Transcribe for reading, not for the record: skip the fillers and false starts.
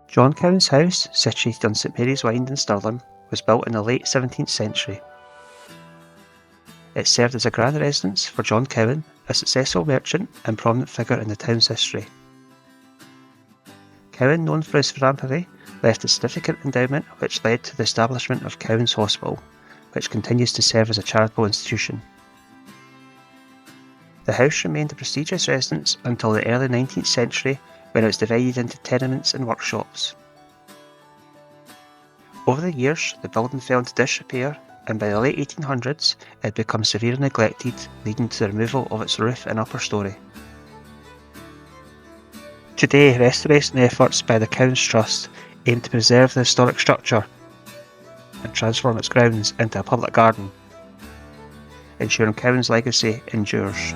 John Cowan's house, situated on St Mary's Wynd in Stirling, was built in the late 17th century. It served as a grand residence for John Cowane, a successful merchant and prominent figure in the town's history. Cowane, known for his philanthropy, left a significant endowment which led to the establishment of Cowan's Hospital, which continues to serve as a charitable institution. The house remained a prestigious residence until the early 19th century, when it was divided into tenements and workshops. Over the years, the building fell into disrepair, and by the late 1800s it had become severely neglected, leading to the removal of its roof and upper storey. Today, restoration efforts by the Cowan's Trust aim to preserve the historic structure and transform its grounds into a public garden, ensuring Cowan's legacy endures.